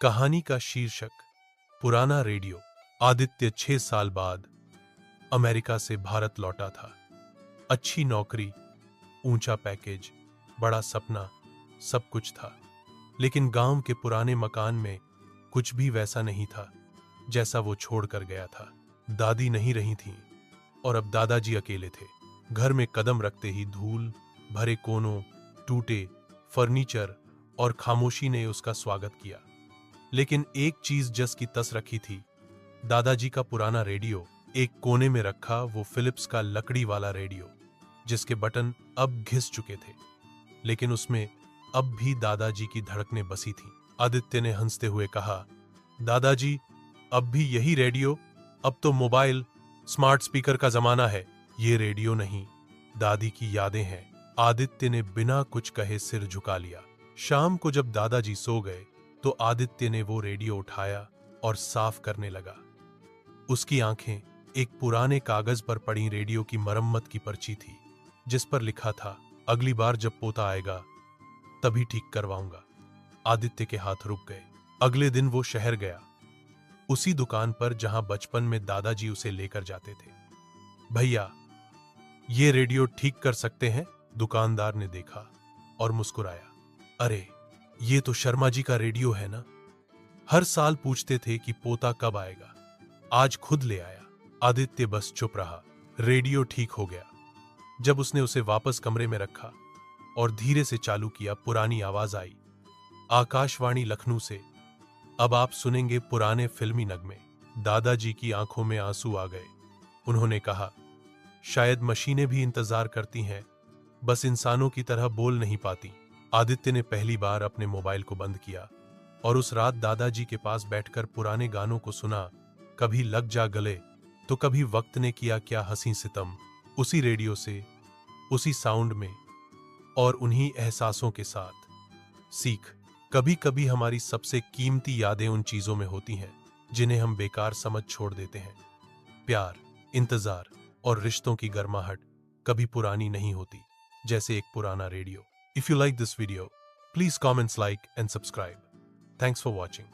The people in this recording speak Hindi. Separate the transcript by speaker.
Speaker 1: कहानी का शीर्षक पुराना रेडियो। आदित्य 6 साल बाद अमेरिका से भारत लौटा था। अच्छी नौकरी, ऊंचा पैकेज, बड़ा सपना, सब कुछ था। लेकिन गांव के पुराने मकान में कुछ भी वैसा नहीं था जैसा वो छोड़ कर गया था। दादी नहीं रही थीं और अब दादाजी अकेले थे। घर में कदम रखते ही धूल भरे कोनों, टूटे फर्नीचर और खामोशी ने उसका स्वागत किया। लेकिन एक चीज जस की तस रखी थी, दादाजी का पुराना रेडियो। एक कोने में रखा वो फिलिप्स का लकड़ी वाला रेडियो जिसके बटन अब घिस चुके थे, लेकिन उसमें अब भी दादाजी की धड़कनें बसी थीं। आदित्य ने हंसते हुए कहा, दादाजी, अब भी यही रेडियो? अब तो मोबाइल, स्मार्ट स्पीकर का जमाना है। ये रेडियो नहीं, दादी की यादें हैं। आदित्य ने बिना कुछ कहे सिर झुका लिया। शाम को जब दादाजी सो गए तो आदित्य ने वो रेडियो उठाया और साफ करने लगा। उसकी आंखें एक पुराने कागज पर पड़ी रेडियो की मरम्मत की पर्ची थी जिस पर लिखा था, अगली बार जब पोता आएगा तभी ठीक करवाऊंगा। आदित्य के हाथ रुक गए। अगले दिन वो शहर गया, उसी दुकान पर जहां बचपन में दादाजी उसे लेकर जाते थे। भैया, ये रेडियो ठीक कर सकते हैं? दुकानदार ने देखा और मुस्कुराया। अरे, ये तो शर्मा जी का रेडियो है ना? हर साल पूछते थे कि पोता कब आएगा, आज खुद ले आया। आदित्य बस चुप रहा। रेडियो ठीक हो गया। जब उसने उसे वापस कमरे में रखा और धीरे से चालू किया, पुरानी आवाज आई, आकाशवाणी लखनऊ से। अब आप सुनेंगे पुराने फिल्मी नगमे। दादाजी की आंखों में आंसू आ गए। उन्होंने कहा, शायद मशीनें भी इंतजार करती हैं, बस इंसानों की तरह बोल नहीं पाती। आदित्य ने पहली बार अपने मोबाइल को बंद किया और उस रात दादाजी के पास बैठकर पुराने गानों को सुना। कभी लग जा गले तो कभी वक्त ने किया क्या हंसी सितम। उसी रेडियो से, उसी साउंड में और उन्हीं एहसासों के साथ। सीख, कभी कभी हमारी सबसे कीमती यादें उन चीजों में होती हैं जिन्हें हम बेकार समझ छोड़ देते हैं। प्यार, इंतजार और रिश्तों की गर्माहट कभी पुरानी नहीं होती जैसे एक पुराना radio. If you like this video, please comment, like and subscribe. Thanks for watching.